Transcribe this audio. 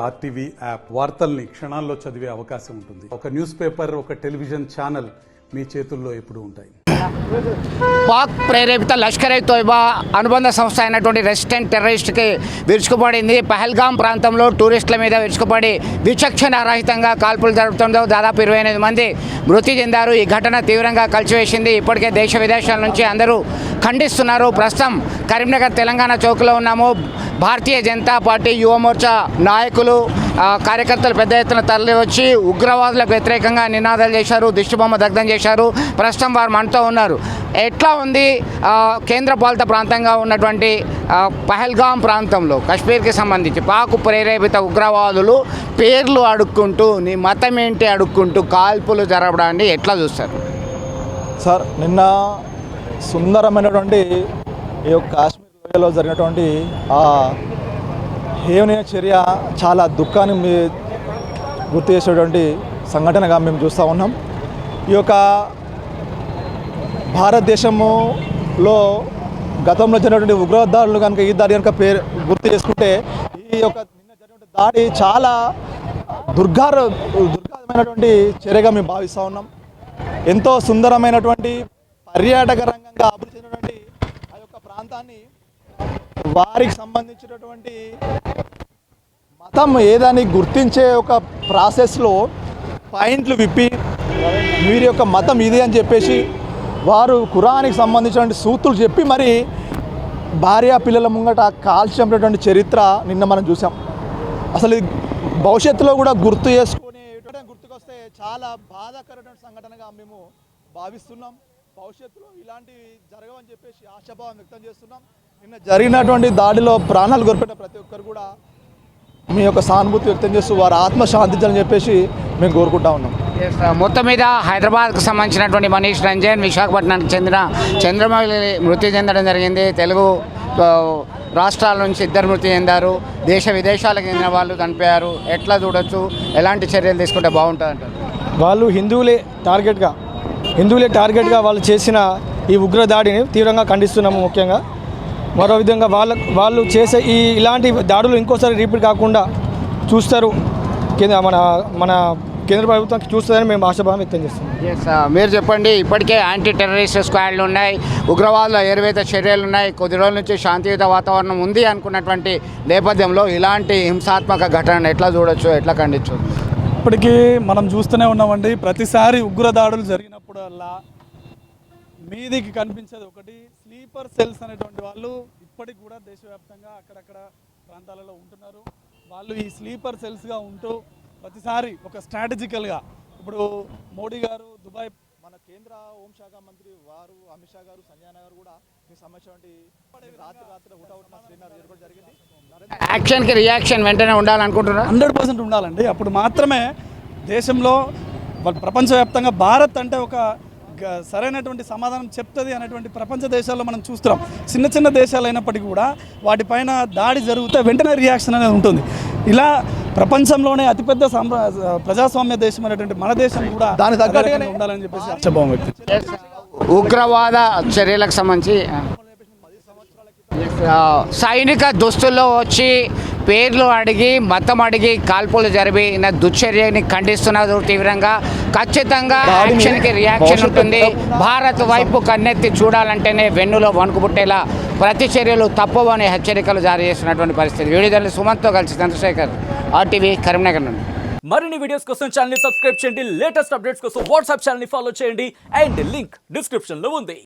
RTV app వార్తల్ని క్షణాల్లో చదివే అవకాశం ఉంటుంది. ఒక న్యూస్ పేపర్, ఒక టెలివిజన్ ఛానల్ మీ చేతుల్లో ఎప్పుడూ ఉంటాయి. పాక్ ప్రేరేపిత లష్కర్-e-తోయిబా అనుబంధ సంస్థ అయినటువంటి రెసిస్టెంట్ టెర్రరిస్ట్కి విరుచుకుపడింది. పహల్గామ్ ప్రాంతంలో టూరిస్టుల మీద విరుచుకుపడి విచక్షణారహితంగా కాల్పులు జరుపుతుందో దాదాపు 28 మంది మృతి చెందారు. ఈ ఘటన తీవ్రంగా కలిచివేసింది. ఇప్పటికే దేశ విదేశాల నుంచి అందరూ ఖండిస్తున్నారు. ప్రస్తుతం కరీంనగర్ తెలంగాణ చౌక్లో ఉన్నాము. భారతీయ జనతా పార్టీ యువమోర్చా నాయకులు, కార్యకర్తలు పెద్ద ఎత్తున తరలి వచ్చి ఉగ్రవాదులకు వ్యతిరేకంగా నినాదాలు చేశారు, దిష్టిబొమ్మ దగ్ధం చేశారు. ప్రస్తుతం వారు మనతో ఉన్నారు. ఎట్లా ఉంది కేంద్ర పాలిత ప్రాంతంగా ఉన్నటువంటి పహల్గామ్ ప్రాంతంలో కశ్మీర్కి సంబంధించి పాక్ ప్రేరేపిత ఉగ్రవాదులు పేర్లు అడుక్కుంటూ నీ మతం ఏంటి అడుక్కుంటూ కాల్పులు జరపడాన్ని ఎట్లా చూస్తారు సార్? నిన్న సుందరమైనటువంటి ఈ యొక్క కాశ్మీర్ లోయలో జరిగినటువంటి ఆ హేవనీయ చర్య చాలా దుఃఖాన్ని గుర్తు చేసేటువంటి సంఘటనగా మేము చూస్తూ ఉన్నాం. ఈ యొక్క భారతదేశంలో గతంలో జరిగినటువంటి ఉగ్రవాదాలు కనుక ఈ దాడి కనుక గుర్తు చేసుకుంటే ఈ యొక్క నిన్న జరిగినటువంటి దాడి చాలా దుర్గామైనటువంటి చర్యగా మేము భావిస్తూ ఉన్నాం. ఎంతో సుందరమైనటువంటి పర్యాటక రంగంగా అభివృద్ధి చెందినటువంటి ఆ యొక్క ప్రాంతాన్ని వారికి సంబంధించినటువంటి మతం ఏదని గుర్తించే ఒక ప్రాసెస్లో పాయింట్లు విప్పి వీరి యొక్క మతం ఇది అని చెప్పేసి వారు ఖురానికి సంబంధించినటువంటి సూతులు చెప్పి మరి భార్య పిల్లల ముంగట కాల్చినటువంటి చరిత్ర నిన్న మనం చూసాం. అసలు భవిష్యత్తులో కూడా గుర్తుకొస్తే చాలా బాధాకరమైన సంఘటనగా మేము భావిస్తున్నాం. భవిష్యత్తులో ఇలాంటివి జరగవని చెప్పేసి ఆశాభావం వ్యక్తం చేస్తున్నాం. నిన్న జరిగినటువంటి దాడిలో ప్రాణాలు కోల్పోయిన ప్రతి ఒక్కరు కూడా మీ యొక్క సానుభూతి వ్యక్తం చేస్తూ వారు ఆత్మశాంతించాలని చెప్పేసి మేము కోరుకుంటా ఉన్నాం. మొత్తం మీద హైదరాబాద్కు సంబంధించినటువంటి మనీష్ రంజన్, విశాఖపట్నానికి చెందిన చంద్రమౌళి మృతి చెందడం జరిగింది. తెలుగు రాష్ట్రాల నుంచి 2 మృతి చెందారు. దేశ విదేశాలకు చెందిన వాళ్ళు చనిపోయారు. ఎట్లా చూడొచ్చు, ఎలాంటి చర్యలు తీసుకుంటే బాగుంటుంది అంటారు? వాళ్ళు హిందువులే టార్గెట్గా వాళ్ళు చేసిన ఈ ఉగ్ర దాడిని తీవ్రంగా ఖండిస్తున్నాము. ముఖ్యంగా మరో విధంగా వాళ్ళు చేసే ఇలాంటి దాడులు ఇంకోసారి రిపీట్ కాకుండా చూస్తారు, మన కేంద్ర ప్రభుత్వం చూస్తుందని మేము ఆశాభావం వ్యక్తం చేస్తున్నాం. మీరు చెప్పండి, ఇప్పటికే యాంటీ టెర్రరిస్ట్ స్క్వాడ్లు ఉన్నాయి, ఉగ్రవాదుల ఏర్వేత చర్యలు ఉన్నాయి, కొద్ది రోజుల నుంచి శాంతియుత వాతావరణం ఉంది అనుకున్నటువంటి నేపథ్యంలో ఇలాంటి హింసాత్మక ఘటనను ఎట్లా చూడొచ్చు, ఎట్లా ఖండించు? ఇప్పటికీ మనం చూస్తూనే ఉన్నామండి. ప్రతిసారి ఉగ్రదాడులు జరిగినప్పుడల్లా మీదికి కనిపించేది ఒకటి, స్లీపర్ సెల్స్ అనేటువంటి వాళ్ళు ఇప్పటికి కూడా దేశవ్యాప్తంగా అక్కడక్కడ ప్రాంతాలలో ఉంటున్నారు. వాళ్ళు ఈ స్లీపర్ సెల్స్గా ఉంటూ ప్రతిసారి ఒక స్ట్రాటజికల్గా, ఇప్పుడు మోడీ గారు దుబాయ్, మన కేంద్ర హోంశాఖ మంత్రి వారు అమిత్ షా గారు, సంజయ్ గారు కూడా మీకు సంబంధించిన రాత్రి హుటాహుటిన శ్రీనగర్ జరగడం జరిగింది. యాక్షన్కి రియాక్షన్ వెంటనే ఉండాలనుకుంటున్నారు. 100% ఉండాలండి. అప్పుడు మాత్రమే దేశంలో ప్రపంచవ్యాప్తంగా భారత్ అంటే ఒక సరైనటువంటి సమాధానం చెప్తుంది అనేటువంటి ప్రపంచ దేశాల్లో మనం చూస్తున్నాం. చిన్న చిన్న దేశాలు అయినప్పటికీ కూడా వాటిపైన దాడి జరిగితే వెంటనే రియాక్షన్ అనేది ఉంటుంది. ఇలా ప్రపంచంలోనే అతిపెద్ద ప్రజాస్వామ్య దేశం అనేటువంటి మన దేశం కూడా దాని తగ్గట్టుగానే ఉండాలని చెప్పేసి ఆశాభావం వ్యక్తం. ఉగ్రవాద చర్యలకు సంబంధించి సైనిక దుస్తుల్లో వచ్చి పేర్లు అడిగి మతం అడిగి కాల్పులు జరిపిన దుశ్చర్యని ఖండిస్తున్నారు తీవ్రంగా. ఖచ్చితంగా యాక్షన్కి రియాక్షన్ ఉంటుంది. భారత్ వైపు కన్నెత్తి చూడాలంటేనే వెన్నులో వణుకు పుట్టేలా ప్రతి చర్యలు తప్పవని హెచ్చరికలు జారీ చేస్తున్నటువంటి పరిస్థితి. వీడియో జర్నలిస్ట్ సుమంత్తో కలిసి చంద్రశేఖర్, ఆర్టీవీ, కరీంనగర్ నుండి. మరిన్ని వీడియోస్ కోసం ఛానల్ ని సబ్స్క్రైబ్ చేయండి. లేటెస్ట్ అప్డేట్స్ కోసం వాట్సాప్ ఛానల్ ని ఫాలో చేయండి. అండ్ లింక్ డిస్క్రిప్షన్ లో ఉంది.